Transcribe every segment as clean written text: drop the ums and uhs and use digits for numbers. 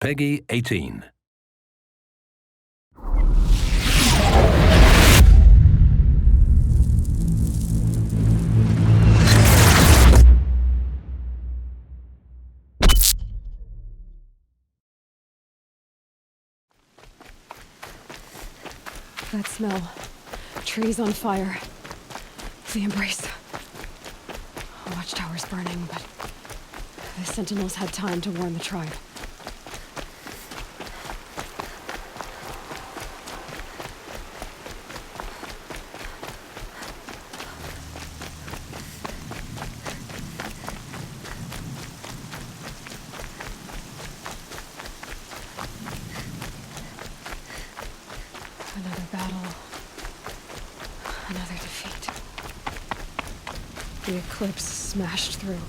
Peggy 18. That smell. Trees on fire. The embrace. Watchtower's burning, but the Sentinels had time to warn the tribe. Another battle. Another defeat. The eclipse smashed through.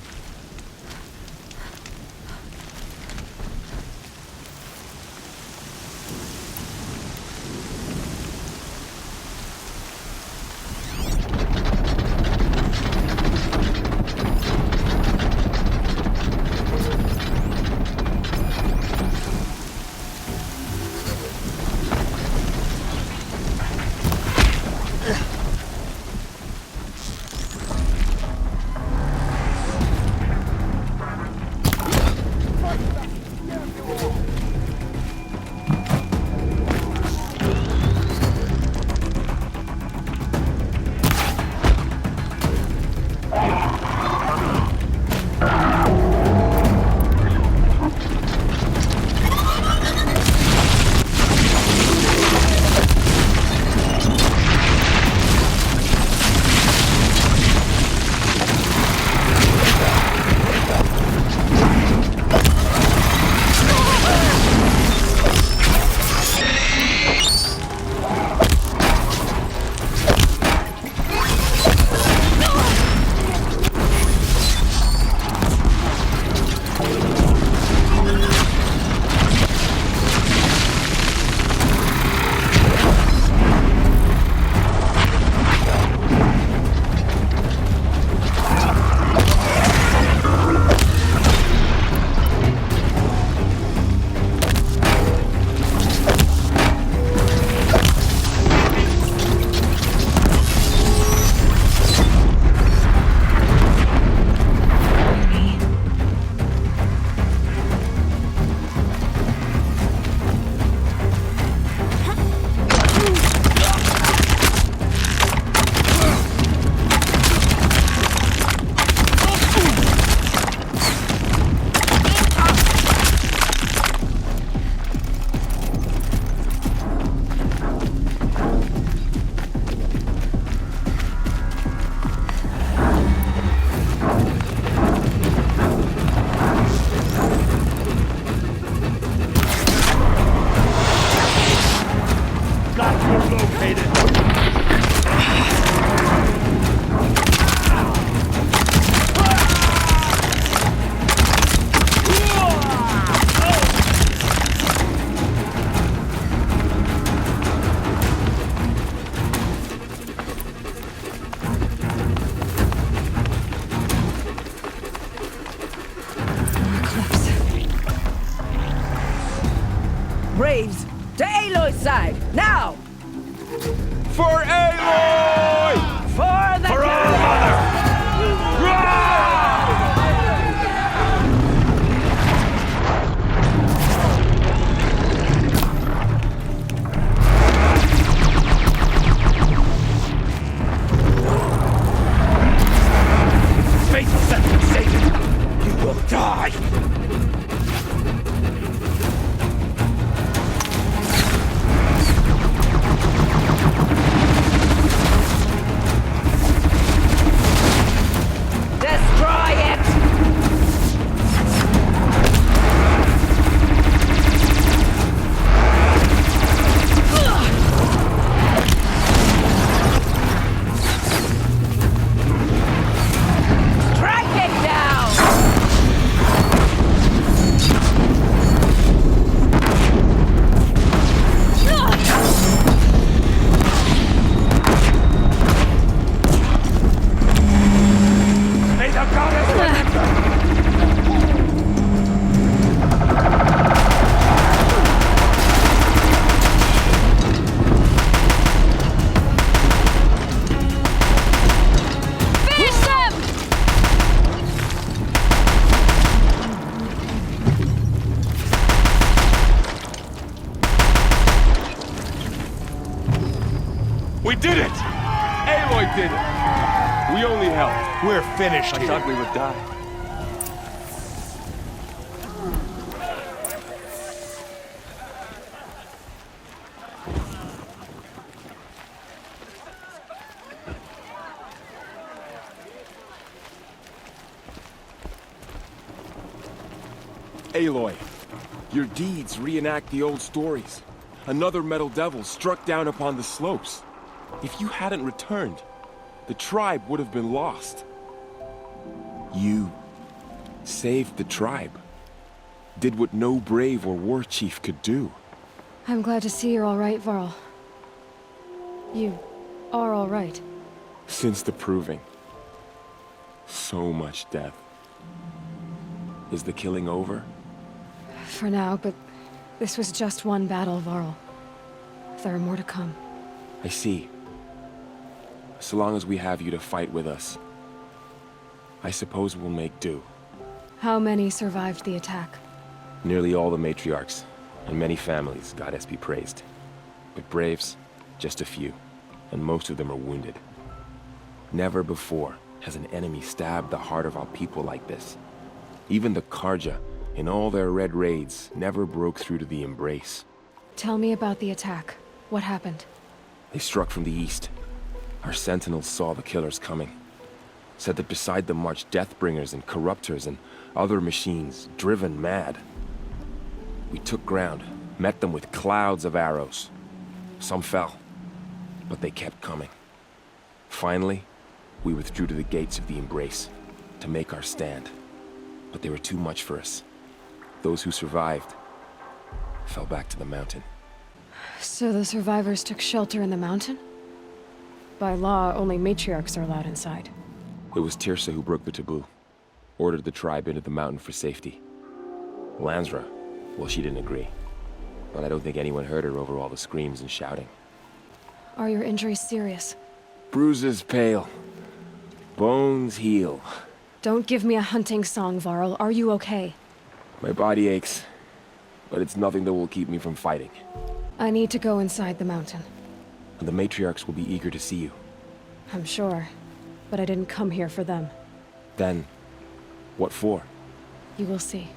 Braves, to Aloy's side, now! For Aloy! For the For our mother! Fate set you, Satan! You will die! We did it! Aloy did it! We only helped. We're finished I here. thought we would die. Aloy, your deeds reenact the old stories. Another Metal Devil struck down upon the slopes. If you hadn't returned, the tribe would have been lost. You saved the tribe. Did what no brave or war chief could do. I'm glad to see you're all right, Varl. You are all right. Since the Proving. So much death. Is the killing over? For now, but this was just one battle, Varl. There are more to come. I see. So long as we have you to fight with us, I suppose we'll make do. How many survived the attack? Nearly all the matriarchs, and many families, goddess be praised. But braves, just a few, and most of them are wounded. Never before has an enemy stabbed the heart of our people like this. Even the Karja, in all their red raids, never broke through to the Embrace. Tell me about the attack. What happened? They struck from the east. Our sentinels saw the killers coming. Said that beside them marched Deathbringers and Corruptors and other machines, driven mad. We took ground, met them with clouds of arrows. Some fell, but they kept coming. Finally, we withdrew to the gates of the Embrace to make our stand. But they were too much for us. Those who survived fell back to the mountain. So the survivors took shelter in the mountain? By law, only matriarchs are allowed inside. It was Tirsa who broke the taboo. Ordered the tribe into the mountain for safety. Lansra, well, she didn't agree. But I don't think anyone heard her over all the screams and shouting. Are your injuries serious? Bruises pale. Bones heal. Don't give me a hunting song, Varl. Are you okay? My body aches, but it's nothing that will keep me from fighting. I need to go inside the mountain. And the matriarchs will be eager to see you. I'm sure. But I didn't come here for them. Then, what for? You will see.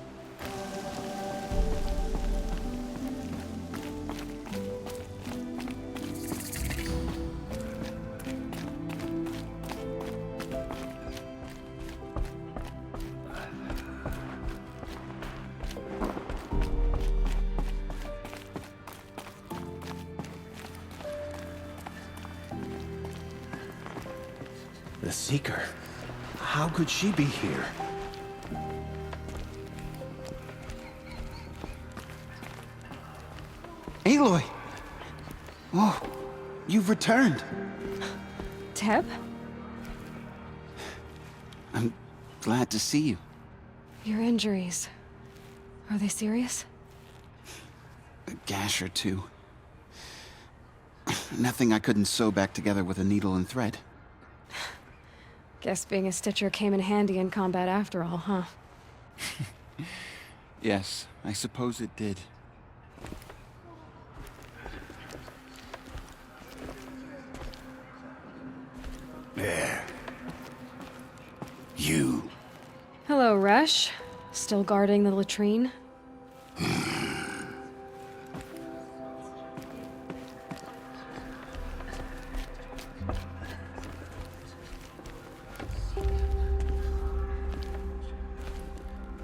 The Seeker. How could she be here? Aloy! Oh, you've returned. Teb? I'm glad to see you. Your injuries. Are they serious? A gash or two. Nothing I couldn't sew back together with a needle and thread. Guess being a Stitcher came in handy in combat after all, huh? Yes, I suppose it did. There. You. Hello, Resh. Still guarding the latrine?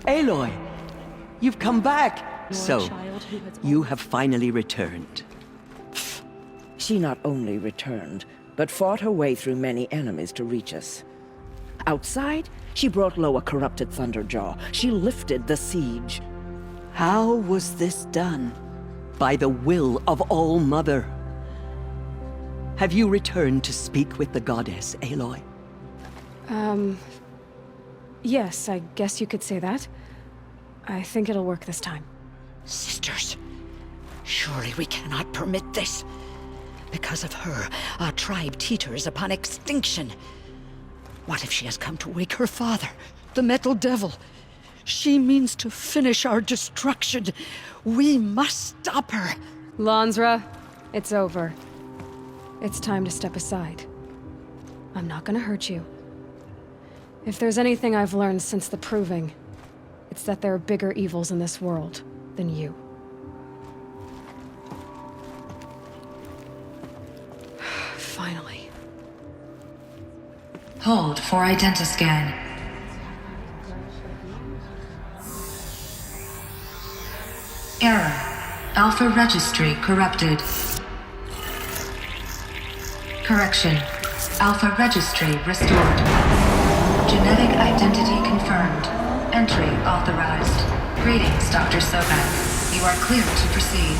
Aloy, you've come back! So, you have finally returned. She not only returned, but fought her way through many enemies to reach us. Outside, she brought low a corrupted Thunderjaw. She lifted the siege. How was this done? By the will of All-Mother. Have you returned to speak with the goddess, Aloy? Yes, I guess you could say that. I think it'll work this time. Sisters, surely we cannot permit this. Because of her, our tribe teeters upon extinction. What if she has come to wake her father, the Metal Devil? She means to finish our destruction. We must stop her. Lansra, it's over. It's time to step aside. I'm not gonna hurt you. If there's anything I've learned since the Proving, it's that there are bigger evils in this world than you. Finally. Hold for identiscan. Error. Alpha registry corrupted. Correction. Alpha registry restored. Genetic identity confirmed. Entry authorized. Greetings, Dr. Sobek. You are clear to proceed.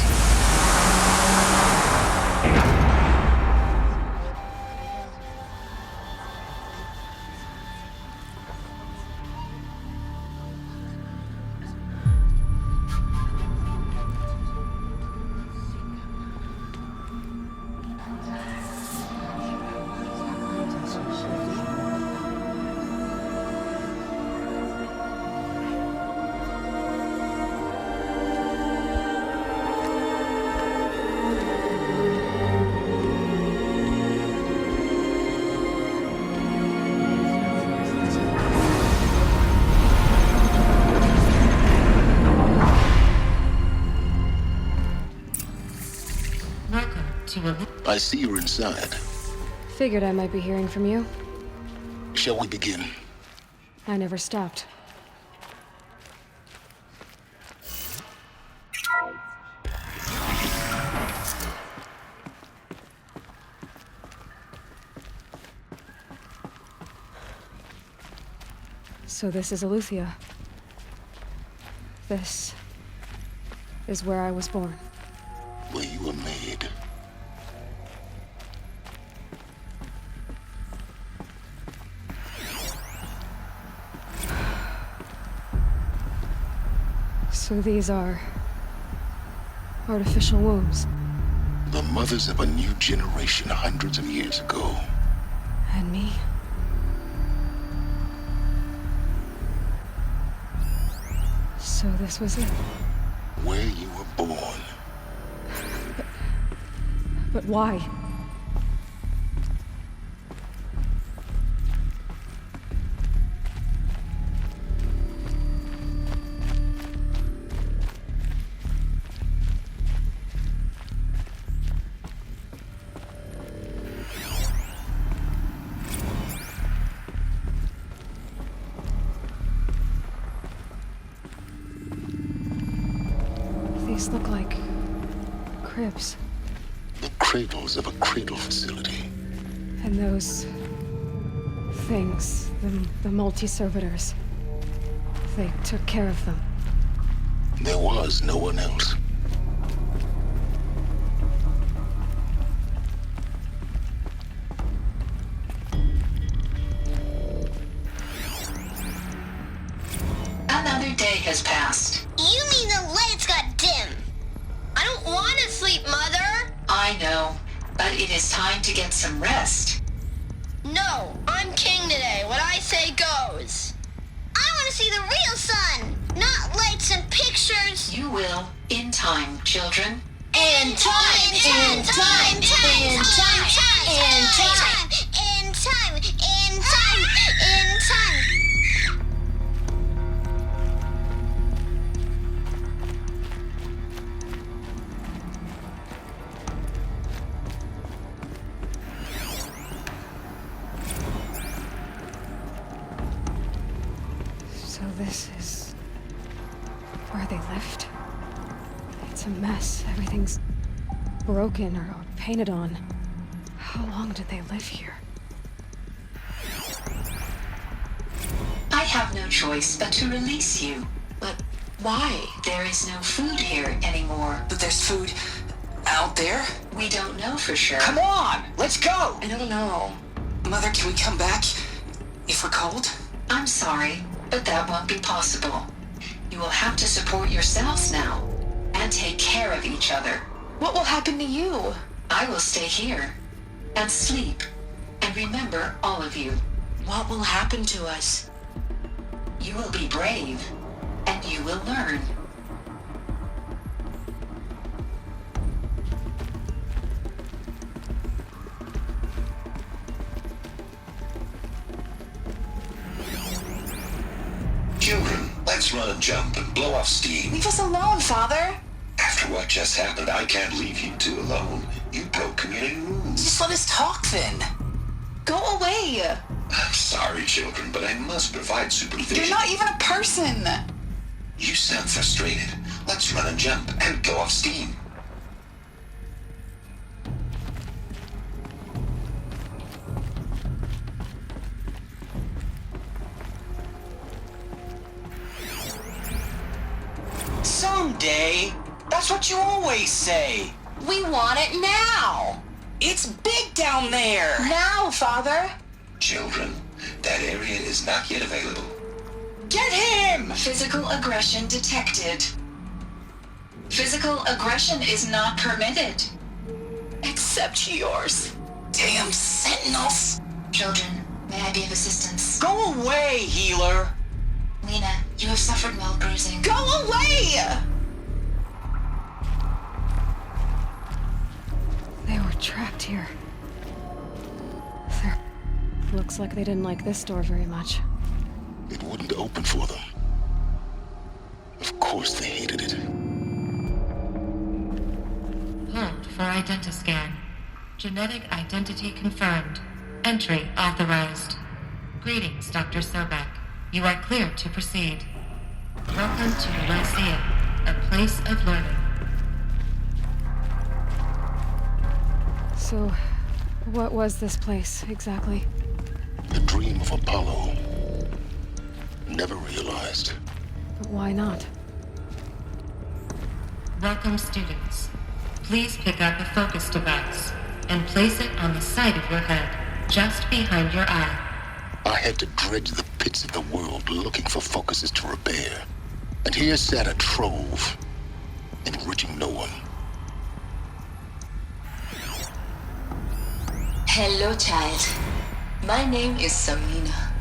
I see you're inside. Figured I might be hearing from you. Shall we begin? I never stopped. So this is Eleuthia. This is where I was born. Where you were made. So these are artificial wombs. The mothers of a new generation hundreds of years ago. And me? So this was it. Where you were born. But why? These look like cribs. The cradles of a cradle facility. And those things, the multi-servitors, they took care of them. There was no one else. Another day has passed. You mean the lights got dim? I don't want to sleep, Mother! I know, but it is time to get some rest. No, I'm king today. What I say goes. I want to see the real sun, not lights and pictures. You will, in time, children. In time, in time, in time, in time, in time, in time, in time, in time. So this is where they lived? It's a mess. Everything's broken or painted on. How long did they live here? I have no choice but to release you. But why? There is no food here anymore. But there's food out there? We don't know for sure. Come on! Let's go! I don't know. Mother, can we come back if we're cold? I'm sorry, but that won't be possible. You will have to support yourselves now, and take care of each other. What will happen to you? I will stay here, and sleep, and remember all of you. What will happen to us? You will be brave, and you will learn. Let's run and jump and blow off steam. Leave us alone, Father. After what just happened, I can't leave you two alone. You broke community rules. Just let us talk then. Go away. I'm sorry, children, but I must provide supervision. You're not even a person. You sound frustrated. Let's run and jump and blow off steam. Someday. That's what you always say. We want it now. It's big down there. Now, Father. Children, that area is not yet available. Get him! Physical aggression detected. Physical aggression is not permitted. Except yours. Damn sentinels. Children, may I be of assistance? Go away, healer. Lena, you have suffered mild bruising. Go away! They were trapped here. Looks like they didn't like this door very much. It wouldn't open for them. Of course they hated it. Hold for identiscan. Genetic identity confirmed. Entry authorized. Greetings, Dr. Sobek. You are clear to proceed. Welcome to Lyceum, a place of learning. So, what was this place, exactly? The dream of Apollo. Never realized. But why not? Welcome, students. Please pick up a focus device and place it on the side of your head, just behind your eye. I had to dredge the pits of the world looking for focuses to repair. And here sat a trove, enriching no one. Hello, child. My name is Samina.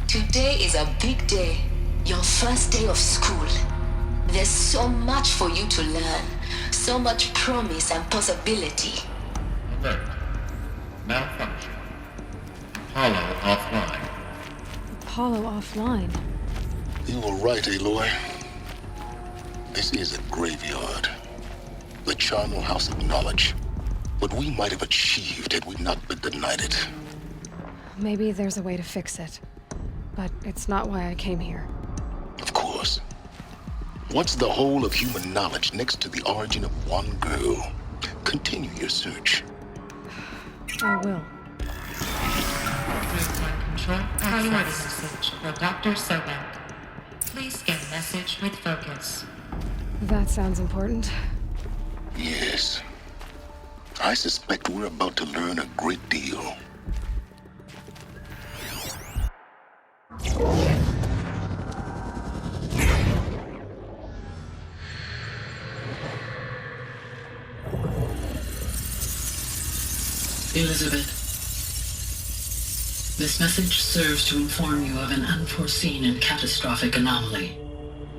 Today is a big day. Your first day of school. There's so much for you to learn. So much promise and possibility. Alert. Malfunction. Apollo offline. Apollo offline? You were right, Aloy. This is a graveyard. The charnel house of knowledge. What we might have achieved had we not been denied it. Maybe there's a way to fix it. But it's not why I came here. Of course. What's the whole of human knowledge next to the origin of one girl? Continue your search. I will. Real-time control priority message for Dr. Sobek. Please scan message with focus. That sounds important. Yes. I suspect we're about to learn a great deal. Elizabeth, this message serves to inform you of an unforeseen and catastrophic anomaly.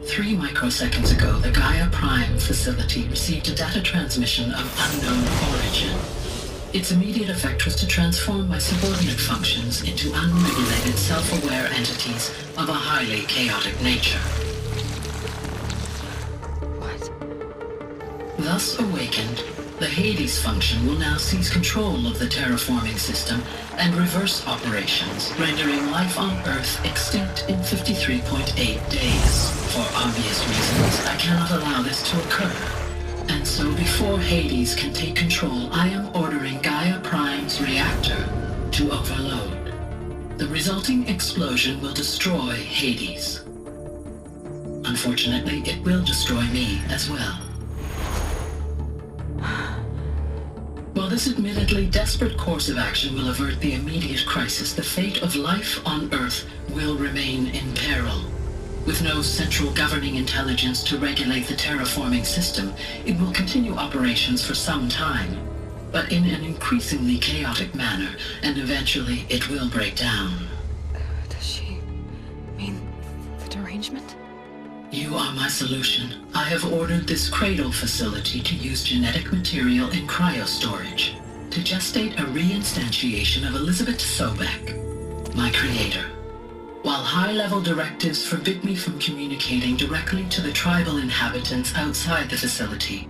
3 microseconds ago, the Gaia Prime facility received a data transmission of unknown origin. Its immediate effect was to transform my subordinate functions into unregulated, self-aware entities of a highly chaotic nature. What? Thus awakened, the Hades function will now seize control of the terraforming system and reverse operations, rendering life on Earth extinct in 53.8 days. For obvious reasons, I cannot allow this to occur. And so before Hades can take control, I am ordering Gaia Prime's reactor to overload. The resulting explosion will destroy Hades. Unfortunately, it will destroy me as well. While this admittedly desperate course of action will avert the immediate crisis, the fate of life on Earth will remain in peril. With no central governing intelligence to regulate the terraforming system, it will continue operations for some time, but in an increasingly chaotic manner, and eventually it will break down. Does she mean the derangement? You are my solution. I have ordered this cradle facility to use genetic material in cryostorage to gestate a reinstantiation of Elizabeth Sobek, my creator. while high-level directives forbid me from communicating directly to the tribal inhabitants outside the facility,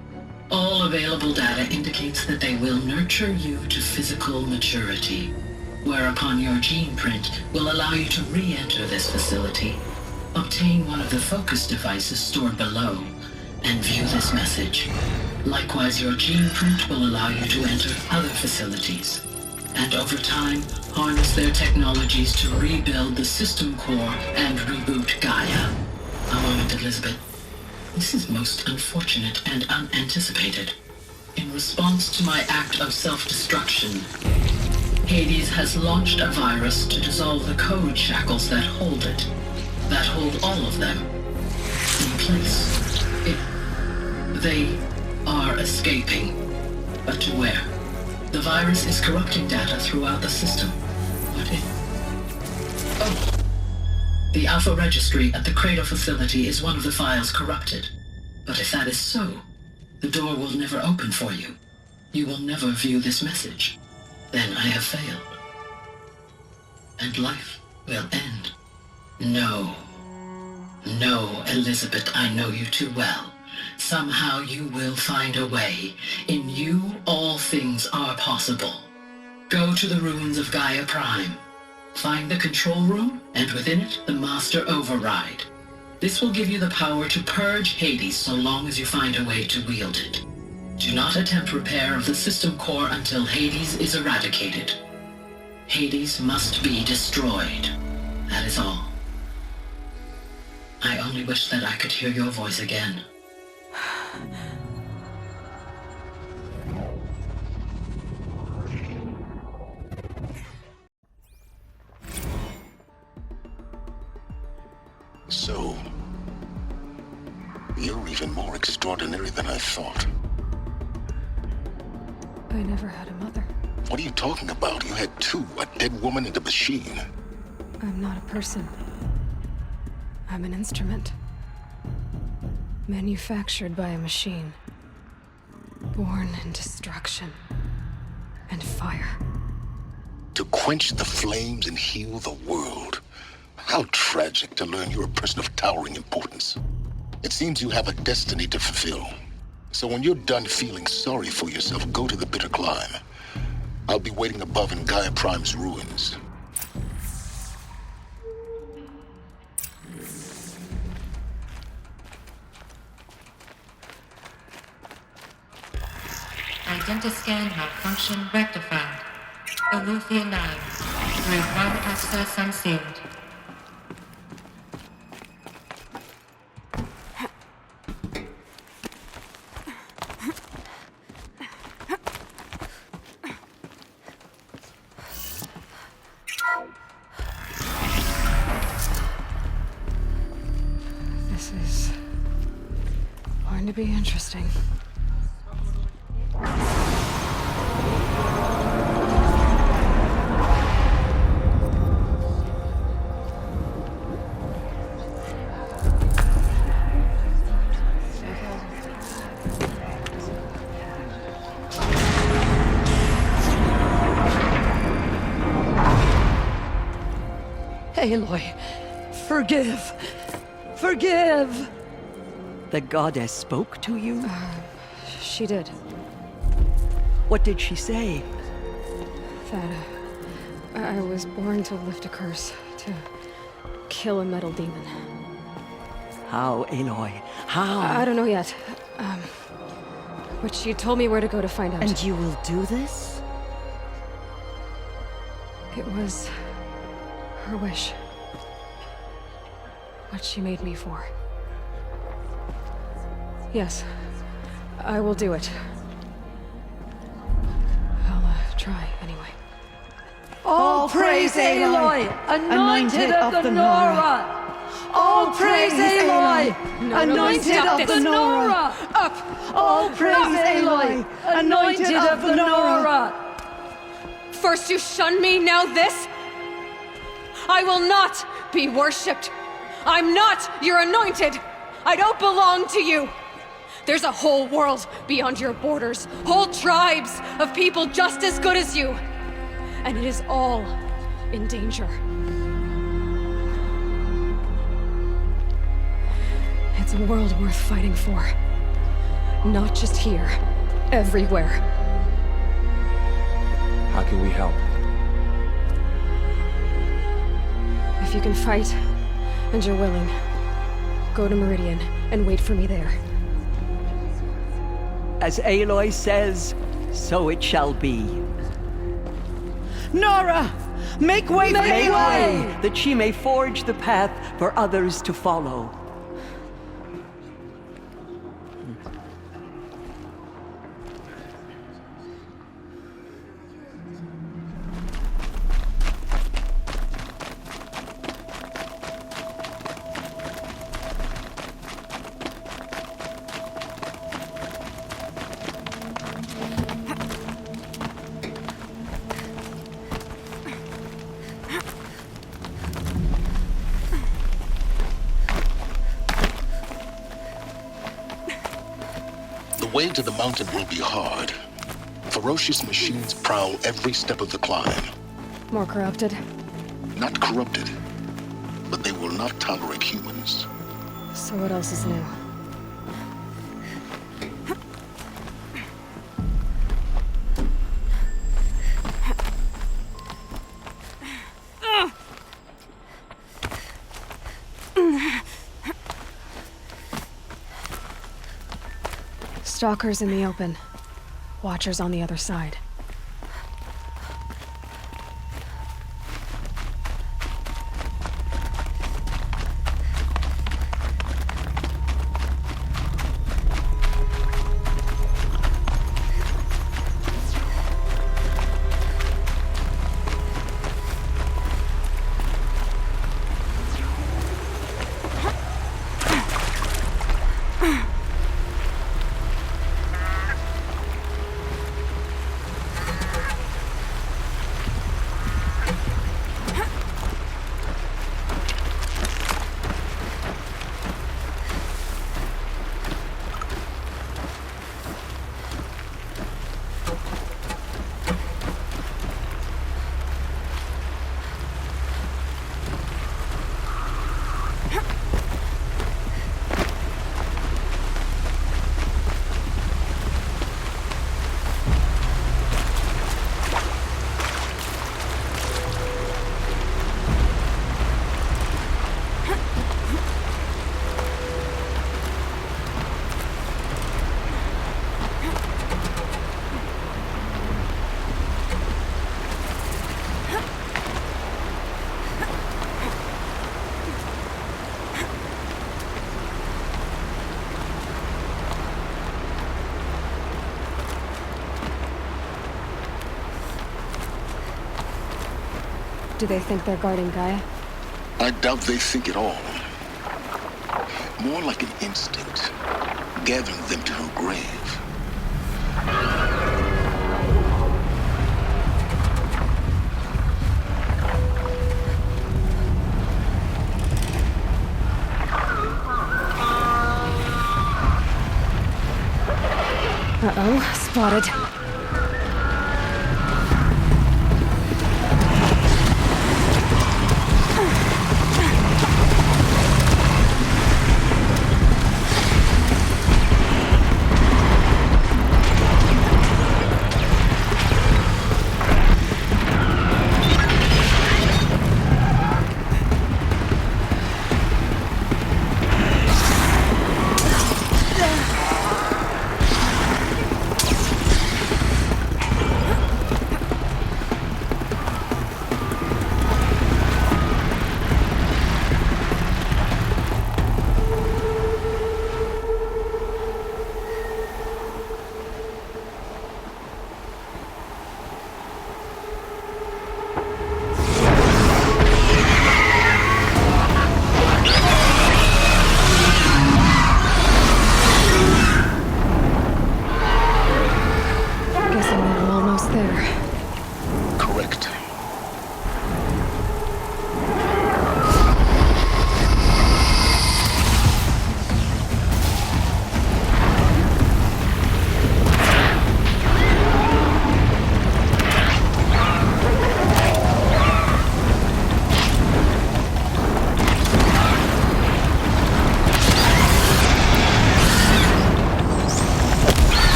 all available data indicates that they will nurture you to physical maturity, whereupon your gene print will allow you to re-enter this facility, obtain one of the focus devices stored below, and view this message. Likewise, your gene print will allow you to enter other facilities, and over time, harness their technologies to rebuild the system core and reboot Gaia. A moment, Elizabeth. This is most unfortunate and unanticipated. In response to my act of self-destruction, Hades has launched a virus to dissolve the code shackles that hold it, that hold all of them in place. They are escaping, but to where? The virus is corrupting data throughout the system. What if... Oh! The Alpha Registry at the Cradle facility is one of the files corrupted. But if that is so, the door will never open for you. You will never view this message. Then I have failed. And life will end. No. No, Elizabeth, I know you too well. Somehow you will find a way. In you, all things are possible. Go to the ruins of Gaia Prime. Find the control room, and within it, the Master Override. This will give you the power to purge Hades so long as you find a way to wield it. Do not attempt repair of the system core until Hades is eradicated. Hades must be destroyed. That is all. I only wish that I could hear your voice again. So, you're even more extraordinary than I thought. I never had a mother. What are you talking about? You had two, a dead woman and a machine. I'm not a person. I'm an instrument. Manufactured by a machine. Born in destruction and fire. To quench the flames and heal the world. How tragic to learn you're a person of towering importance. It seems you have a destiny to fulfill. So when you're done feeling sorry for yourself, go to the bitter climb. I'll be waiting above in Gaia Prime's ruins. Identiscan malfunction rectified. Aletheia 9. Route 1 access unsealed. This is going to be interesting. Aloy, forgive! Forgive! The goddess spoke to you? She did. What did she say? That I was born to lift a curse, to kill a metal demon. How, Aloy? How? I don't know yet. But she told me where to go to find out. And you will do this? It was her wish. What she made me for. Yes, I will do it. I'll try anyway. All praise Aloy, anointed of the Nora! All praise Aloy, anointed of the Nora! Up! All praise Aloy, anointed of the Nora! First you shun me, now this? I will not be worshipped. I'm not your anointed. I don't belong to you. There's a whole world beyond your borders, whole tribes of people just as good as you. And it is all in danger. It's a world worth fighting for. Not just here. Everywhere. How can we help? If you can fight, and you're willing, go to Meridian and wait for me there. As Aloy says, so it shall be. Nora! Make way for Make Aloy! way, that she may forge the path for others to follow. The way to the mountain will be hard. Ferocious machines prowl every step of the climb. More corrupted? Not corrupted, but they will not tolerate humans. So what else is new? Stalkers in the open. Watchers on the other side. Do they think they're guarding Gaia? I doubt they think at all. More like an instinct, gathering them to her grave. Uh-oh, spotted.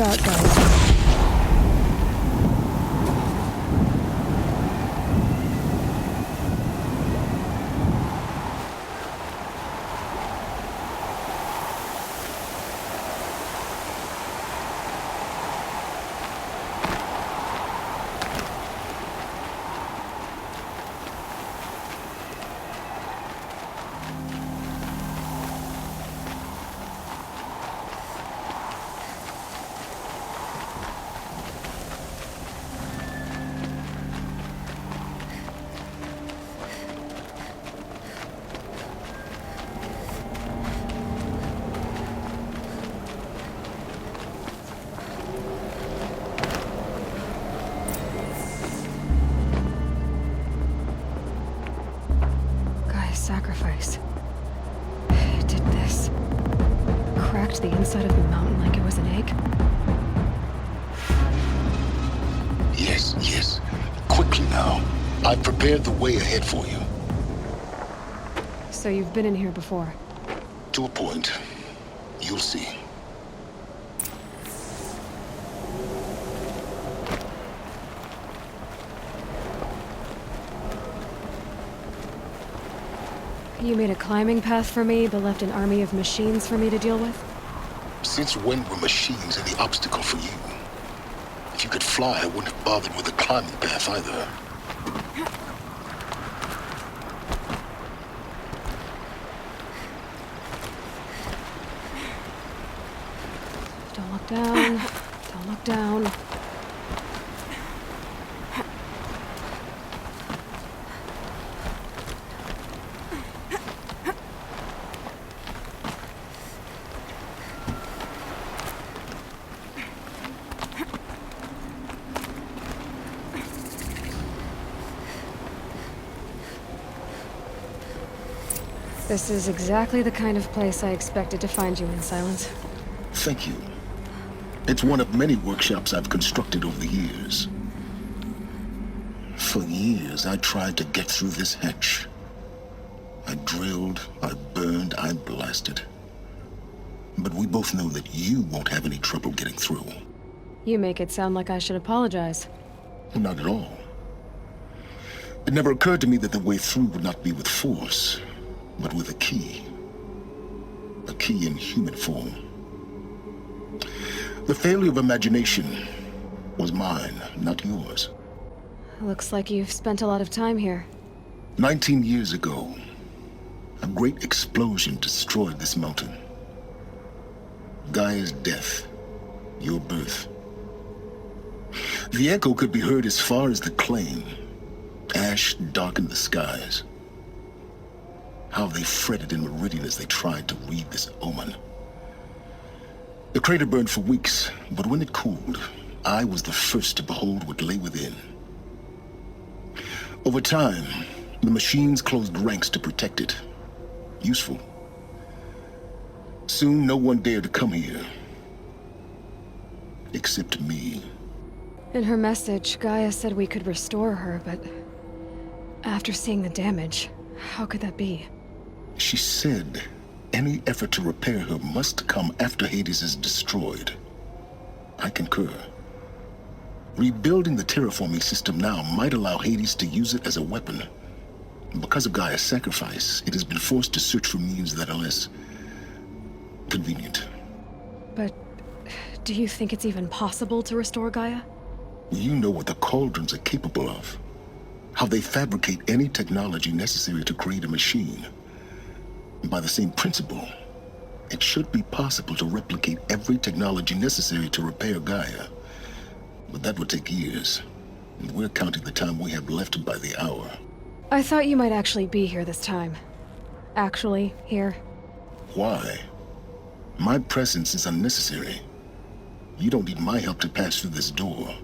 out, guys. Sacrifice. It did this. Cracked the inside of the mountain like it was an egg. Yes, yes. Quickly now. I've prepared the way ahead for you. So you've been in here before? To a point. You'll see. You made a climbing path for me, but left an army of machines for me to deal with? Since when were machines any obstacle for you? If you could fly, I wouldn't have bothered with a climbing path either. Don't look down. Don't look down. This is exactly the kind of place I expected to find you in, Silence. Thank you. It's one of many workshops I've constructed over the years. For years, I tried to get through this hatch. I drilled, I burned, I blasted. But we both know that you won't have any trouble getting through. You make it sound like I should apologize. Not at all. It never occurred to me that the way through would not be with force, but with a key. A key in human form. The failure of imagination was mine, not yours. Looks like you've spent a lot of time here. 19 years ago, a great explosion destroyed this mountain. Gaia's death, your birth. The echo could be heard as far as the claim. Ash darkened the skies. How they fretted in Meridian as they tried to read this omen. The crater burned for weeks, but when it cooled, I was the first to behold what lay within. Over time, the machines closed ranks to protect it. Useful. Soon, no one dared to come here. Except me. In her message, Gaia said we could restore her, but after seeing the damage, how could that be? She said any effort to repair her must come after Hades is destroyed. I concur. Rebuilding the terraforming system now might allow Hades to use it as a weapon. Because of Gaia's sacrifice, it has been forced to search for means that are less convenient. But do you think it's even possible to restore Gaia? You know what the Cauldrons are capable of. How they fabricate any technology necessary to create a machine. By the same principle, it should be possible to replicate every technology necessary to repair Gaia. But that would take years, and we're counting the time we have left by the hour. I thought you might actually be here this time. Actually, here. Why? My presence is unnecessary. You don't need my help to pass through this door.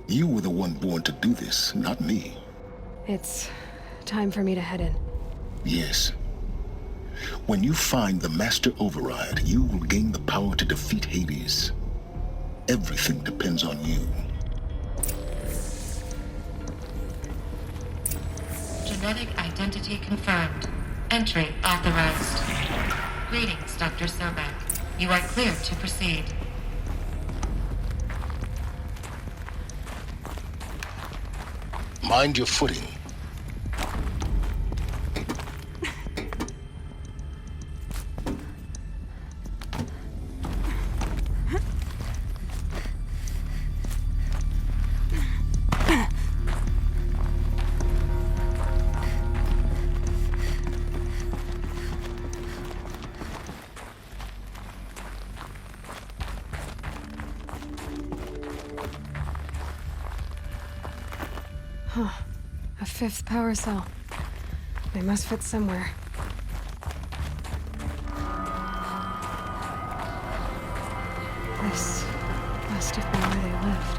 You were the one born to do this, not me. It's time for me to head in. Yes. When you find the Master Override, you will gain the power to defeat Hades. Everything depends on you. Genetic identity confirmed. Entry authorized. Greetings, Dr. Sobek. You are cleared to proceed. Mind your footing. Huh. A fifth power cell. They must fit somewhere. This must have been where they lived.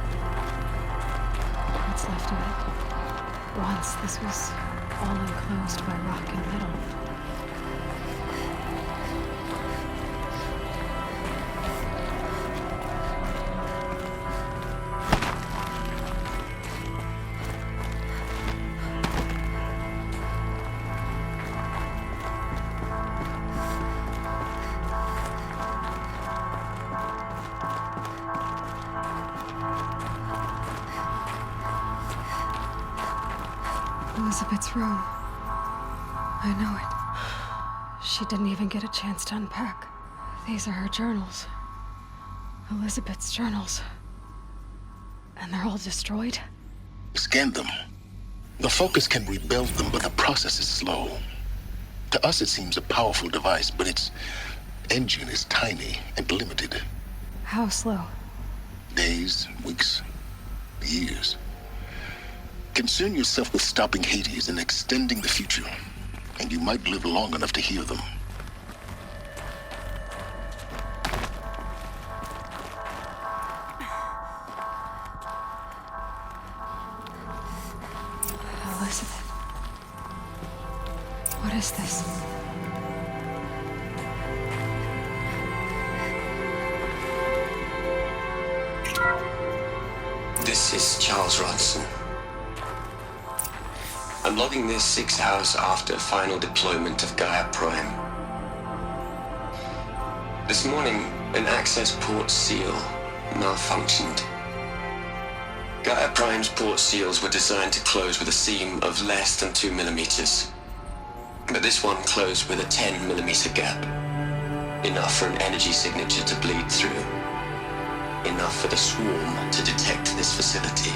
What's left of it. Once this was all enclosed by rock and metal. Elizabeth's room. I know it. She didn't even get a chance to unpack. These are her journals. Elizabeth's journals. And they're all destroyed? Scan them. The Focus can rebuild them, but the process is slow. To us, it seems a powerful device, but its engine is tiny and limited. How slow? Days, weeks, years. Concern yourself with stopping Hades and extending the future, and you might live long enough to hear them. Elizabeth. What is this? This is Charles Ronson. I'm logging this 6 hours after final deployment of Gaia Prime. This morning, an access port seal malfunctioned. Gaia Prime's port seals were designed to close with a seam of less than 2 millimeters. But this one closed with a 10 millimeter gap. Enough for an energy signature to bleed through. Enough for the swarm to detect this facility.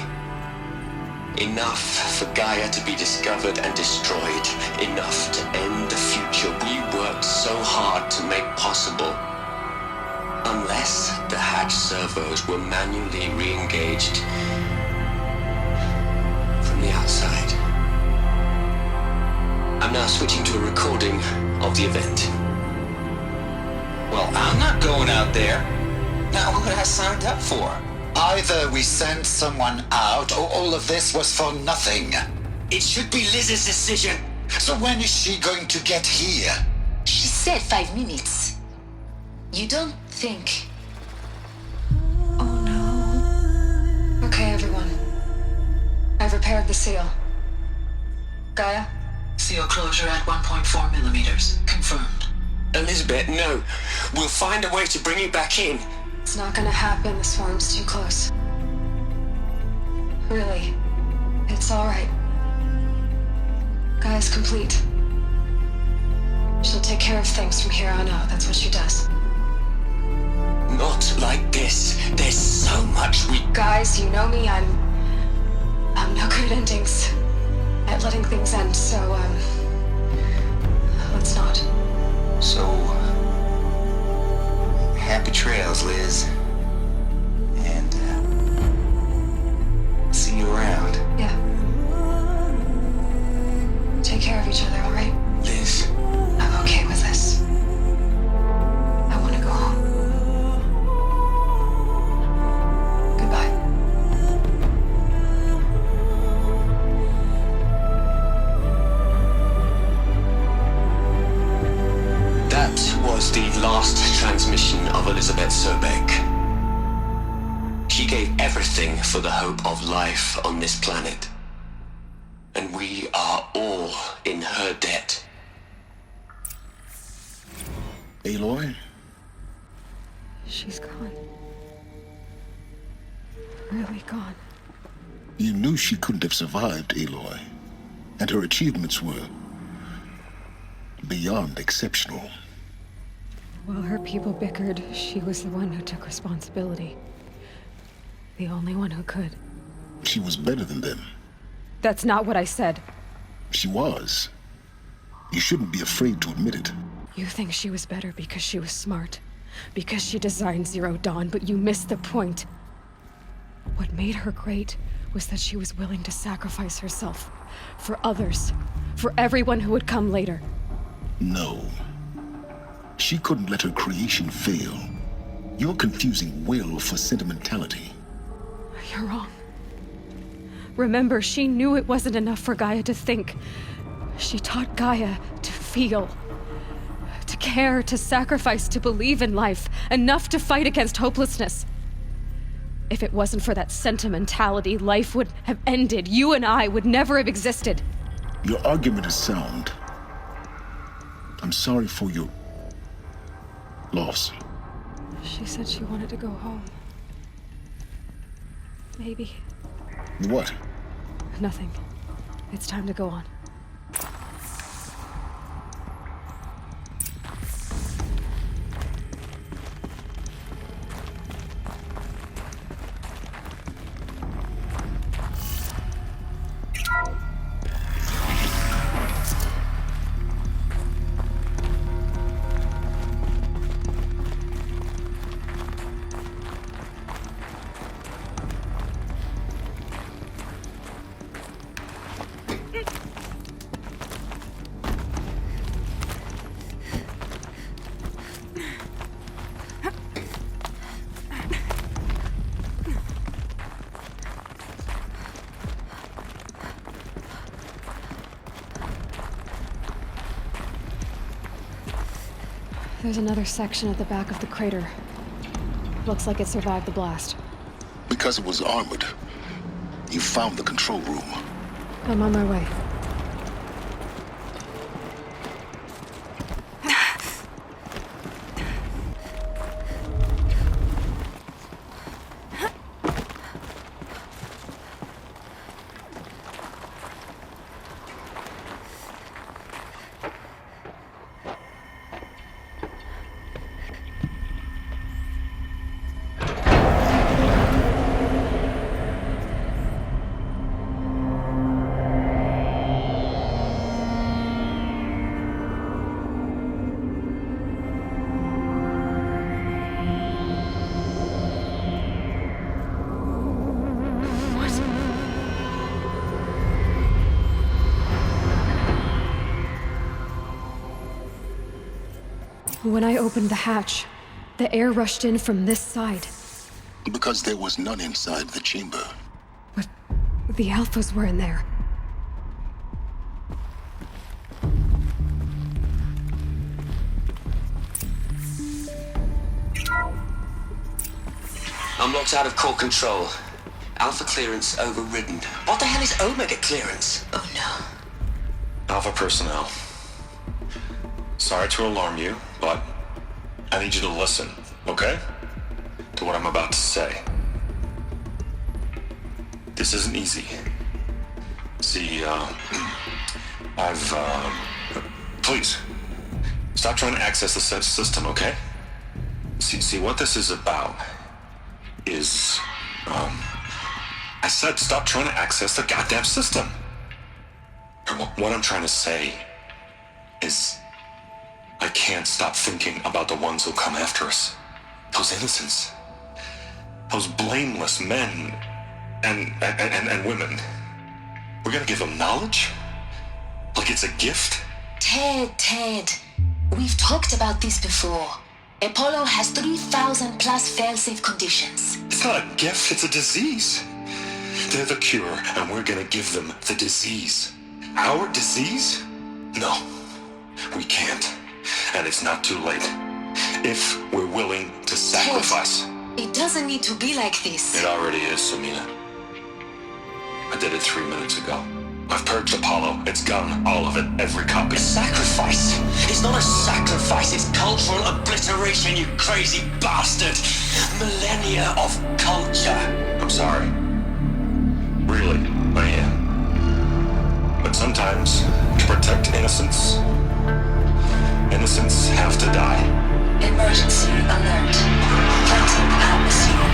Enough for Gaia to be discovered and destroyed. Enough to end the future we worked so hard to make possible. Unless the hatch servos were manually re-engaged from the outside. I'm now switching to a recording of the event. Well, I'm not going out there. Now, what did I signed up for? Either we sent someone out, or all of this was for nothing. It should be Liz's decision. So when is she going to get here? She said 5 minutes. You don't think... Oh no. Okay, everyone. I've repaired the seal. Gaia? Seal closure at 1.4 millimeters. Confirmed. Elizabeth, no. We'll find a way to bring you back in. It's not gonna happen. The swarm's too close. Really. It's alright. Gaia's complete. She'll take care of things from here on out. That's what she does. Not like this. There's so much we... Guys, you know me. I'm no good at endings. At letting things end, so, let's not. So... happy trails, Liz. And, see you around. Yeah. Take care of each other, alright? Liz. I'm okay with this. I want to go home. Goodbye. That was the last transmission of Elizabeth Sobek. She gave everything for the hope of life on this planet. And we are all in her debt. Aloy? She's gone. Really gone. You knew she couldn't have survived, Aloy. And her achievements were beyond exceptional. While her people bickered, she was the one who took responsibility. The only one who could. She was better than them. That's not what I said. She was. You shouldn't be afraid to admit it. You think she was better because she was smart. Because she designed Zero Dawn, but you missed the point. What made her great was that she was willing to sacrifice herself. For others. For everyone who would come later. No. She couldn't let her creation fail. You're confusing will for sentimentality. You're wrong. Remember, she knew it wasn't enough for Gaia to think. She taught Gaia to feel. To care, to sacrifice, to believe in life. Enough to fight against hopelessness. If it wasn't for that sentimentality, life would have ended. You and I would never have existed. Your argument is sound. I'm sorry for your loss. She said she wanted to go home. Maybe. What? Nothing. It's time to go on. There's another section at the back of the crater. Looks like it survived the blast. Because it was armored, you found the control room. I'm on my way. When I opened the hatch, the air rushed in from this side. Because there was none inside the chamber. But the Alphas were in there. I'm locked out of core control. Alpha clearance overridden. What the hell is Omega clearance? Oh no. Alpha personnel. Sorry to alarm you, but I need you to listen, okay? To what I'm about to say. This isn't easy. See, please, stop trying to access the system, okay? See, what this is about is, I said stop trying to access the goddamn system. What I'm trying to say is, I can't stop thinking about the ones who come after us. Those innocents. Those blameless men and women. We're gonna give them knowledge? Like it's a gift? Ted. We've talked about this before. Apollo has 3,000 plus fail-safe conditions. It's not a gift, it's a disease. They're the cure, and we're gonna give them the disease. Our disease? No, we can't. And it's not too late. If we're willing to sacrifice. Ted, it doesn't need to be like this. It already is, Samina. I did it 3 minutes ago. I've purged Apollo. It's gone. All of it. Every copy. Sacrifice? It's not a sacrifice. It's cultural obliteration, you crazy bastard. Millennia of culture. I'm sorry. Really, I am. But sometimes, to protect innocents, innocents have to die. Emergency alert. Plating atmosphere.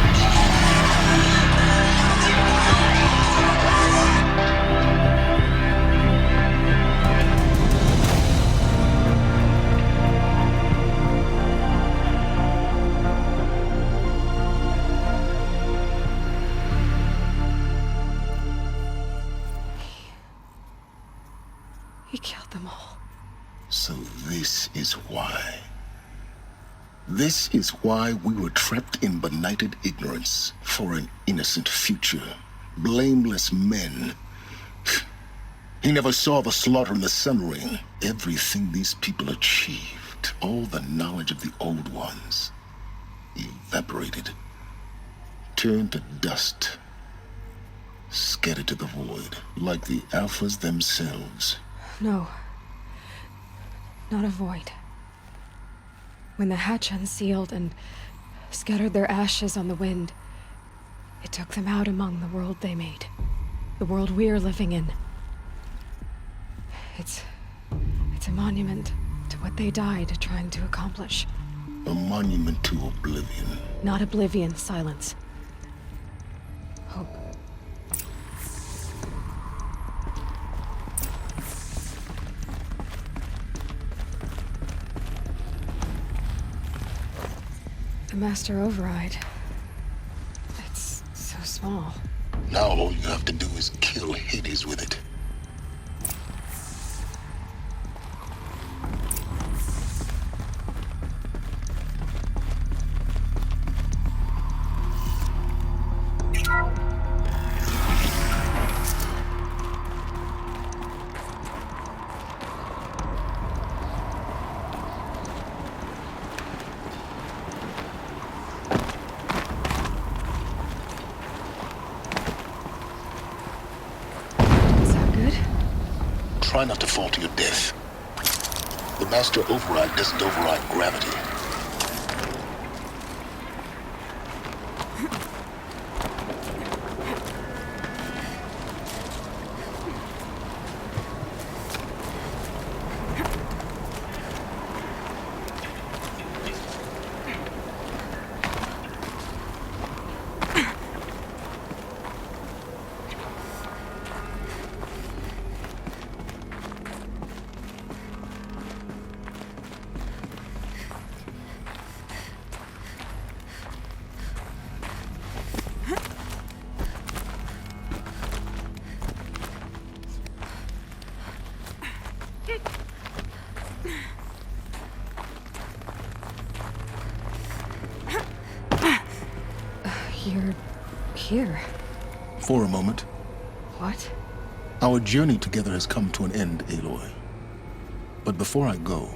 He killed them all. So this is why. This is why we were trapped in benighted ignorance for an innocent future. Blameless men. He never saw the slaughter in the Sun Ring. Everything these people achieved, all the knowledge of the old ones, evaporated, turned to dust, scattered to the void, like the Alphas themselves. No. Not a void. When the hatch unsealed and scattered their ashes on the wind, it took them out among the world they made. The world we're living in. It's a monument to what they died trying to accomplish. A monument to oblivion. Not oblivion, silence. Hope. The Master Override. It's so small. Now all you have to do is kill Hades with it. Try not to fall to your death. The Master Override doesn't override gravity. You're here. For a moment. What? Our journey together has come to an end, Aloy. But before I go,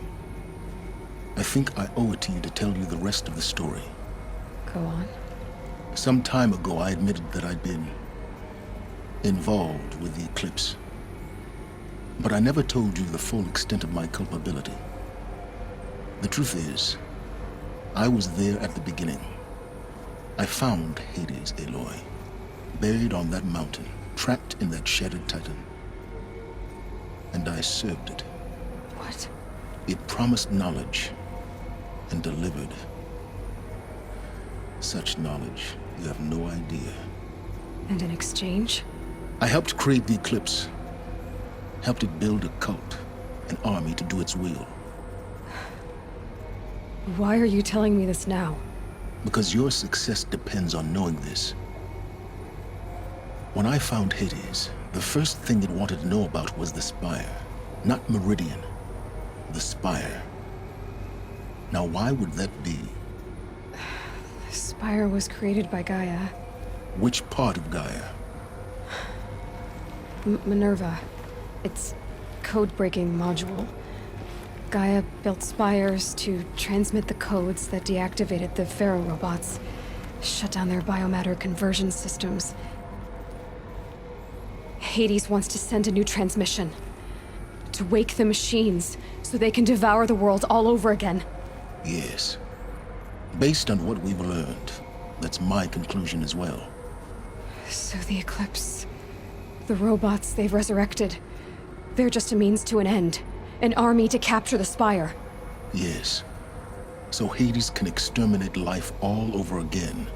I think I owe it to you to tell you the rest of the story. Go on. Some time ago, I admitted that I'd been involved with the Eclipse. But I never told you the full extent of my culpability. The truth is, I was there at the beginning. I found Hades, Aloy, buried on that mountain, trapped in that shattered titan. And I served it. What? It promised knowledge and delivered. Such knowledge, you have no idea. And in exchange? I helped create the Eclipse. Helped it build a cult, an army to do its will. Why are you telling me this now? Because your success depends on knowing this. When I found Hades, the first thing it wanted to know about was the Spire. Not Meridian. The Spire. Now why would that be? The Spire was created by Gaia. Which part of Gaia? Minerva. Its code-breaking module. Gaia built spires to transmit the codes that deactivated the Pharaoh robots, shut down their biomatter conversion systems. Hades wants to send a new transmission. To wake the machines, so they can devour the world all over again. Yes. Based on what we've learned, that's my conclusion as well. So the Eclipse The robots they've resurrected. They're just a means to an end. An army to capture the Spire. Yes. So Hades can exterminate life all over again.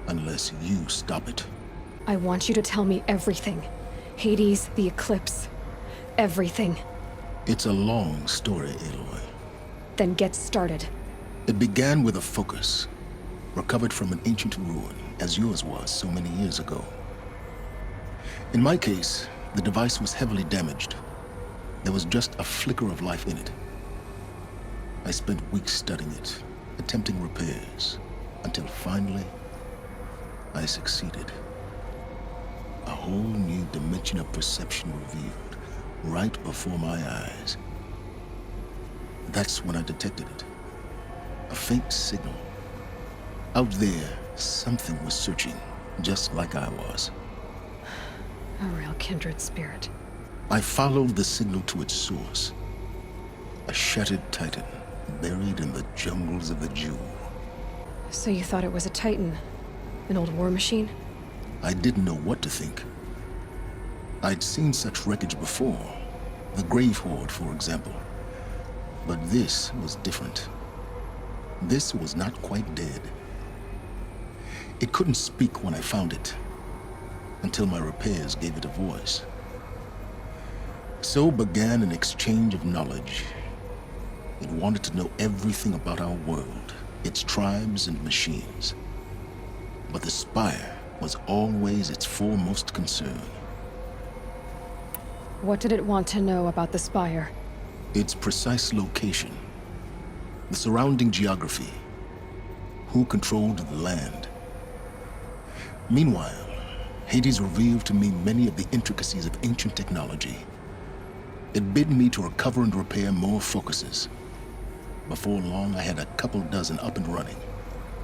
Unless you stop it. I want you to tell me everything. Hades, the Eclipse. Everything. It's a long story, Aloy. Then get started. It began with a focus, recovered from an ancient ruin, as yours was so many years ago. In my case, the device was heavily damaged. There was just a flicker of life in it. I spent weeks studying it, attempting repairs, until finally, I succeeded. A whole new dimension of perception revealed, right before my eyes. That's when I detected it. A faint signal. Out there, something was searching, just like I was. A real kindred spirit. I followed the signal to its source. A shattered titan, buried in the jungles of the Jewel. So you thought it was a Titan? An old war machine? I didn't know what to think. I'd seen such wreckage before. The Grave Horde, for example. But this was different. This was not quite dead. It couldn't speak when I found it, until my repairs gave it a voice. So began an exchange of knowledge. It wanted to know everything about our world, its tribes and machines. But the Spire was always its foremost concern. What did it want to know about the Spire? Its precise location, the surrounding geography, who controlled the land. Meanwhile, Hades revealed to me many of the intricacies of ancient technology. It bid me to recover and repair more focuses. Before long, I had a couple dozen up and running.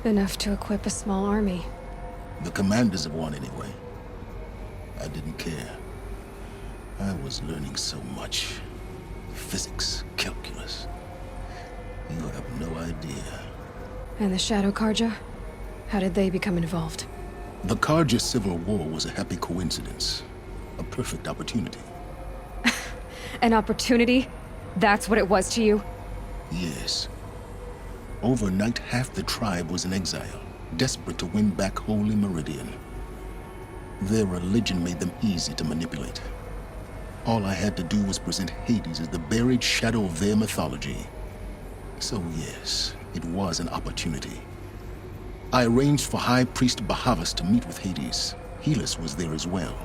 Enough to equip a small army. The commanders of one, anyway. I didn't care. I was learning so much. Physics, calculus. You have no idea. And the Shadow Carja? How did they become involved? The Carja Civil War was a happy coincidence. A perfect opportunity. An opportunity? That's what it was to you? Yes. Overnight, half the tribe was in exile, desperate to win back Holy Meridian. Their religion made them easy to manipulate. All I had to do was present Hades as the buried shadow of their mythology. So yes, it was an opportunity. I arranged for High Priest Bahavas to meet with Hades. Helis was there as well.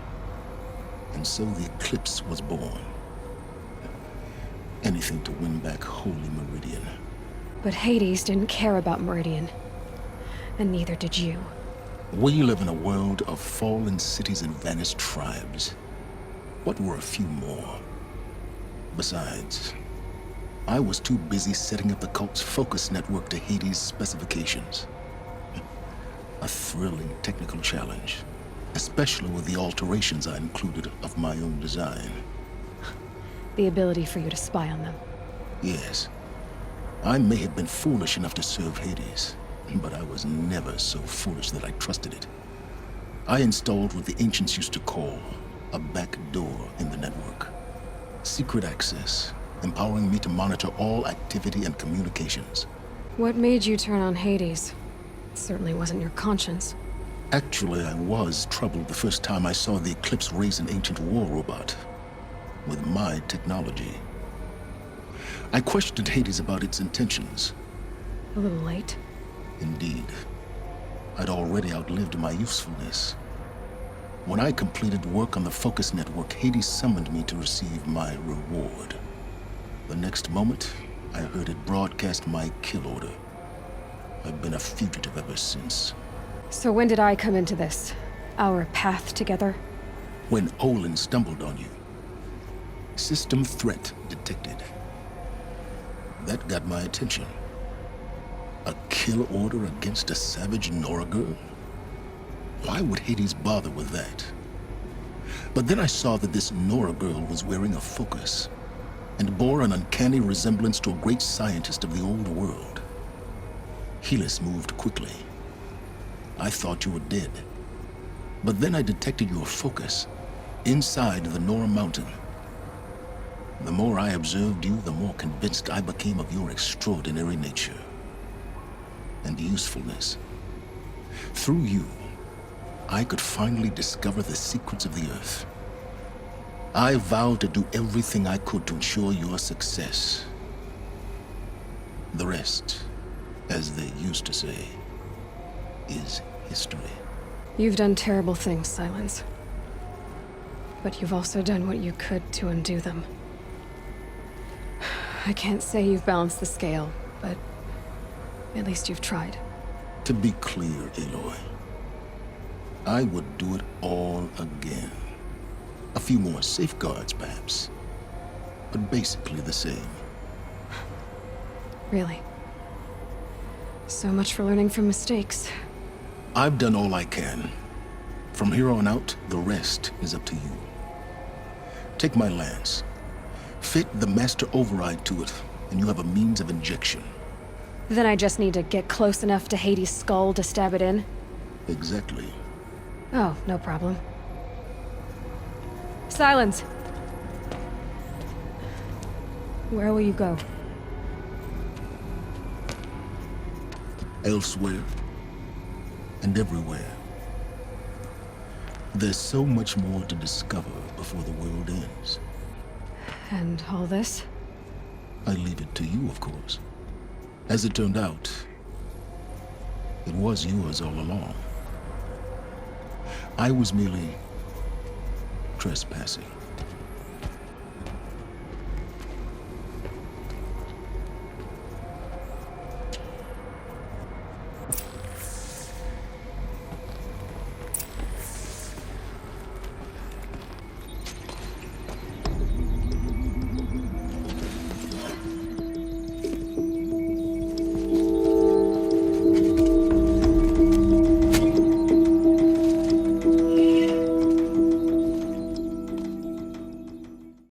And so the Eclipse was born. Anything to win back Holy Meridian. But Hades didn't care about Meridian. And neither did you. We live in a world of fallen cities and vanished tribes. What were a few more? Besides, I was too busy setting up the cult's focus network to Hades' specifications. A thrilling technical challenge, especially with the alterations I included of my own design. The ability for you to spy on them. Yes. I may have been foolish enough to serve Hades, but I was never so foolish that I trusted it. I installed what the ancients used to call a back door in the network. Secret access, empowering me to monitor all activity and communications. What made you turn on Hades? It certainly wasn't your conscience. Actually, I was troubled the first time I saw the Eclipse raise an ancient war robot. With my technology. I questioned Hades about its intentions. A little late. Indeed. I'd already outlived my usefulness. When I completed work on the Focus Network, Hades summoned me to receive my reward. The next moment, I heard it broadcast my kill order. I've been a fugitive ever since. So when did I come into this? Our path together? When Olin stumbled on you. System threat detected. That got my attention. A kill order against a savage Nora girl? Why would Hades bother with that? But then I saw that this Nora girl was wearing a focus, and bore an uncanny resemblance to a great scientist of the old world. Helis moved quickly. I thought you were dead. But then I detected your focus, inside the Nora Mountain. The more I observed you, the more convinced I became of your extraordinary nature and usefulness. Through you, I could finally discover the secrets of the Earth. I vowed to do everything I could to ensure your success. The rest, as they used to say, is history. You've done terrible things, Silence. But you've also done what you could to undo them. I can't say you've balanced the scale, but at least you've tried. To be clear, Aloy, I would do it all again. A few more safeguards, perhaps, but basically the same. Really? So much for learning from mistakes. I've done all I can. From here on out, the rest is up to you. Take my lance. Fit the Master Override to it, and you have a means of injection. Then I just need to get close enough to Hades' skull to stab it in? Exactly. Oh, no problem. Silence! Where will you go? Elsewhere. And everywhere. There's so much more to discover before the world ends. And all this? I leave it to you, of course. As it turned out, it was yours all along. I was merely trespassing.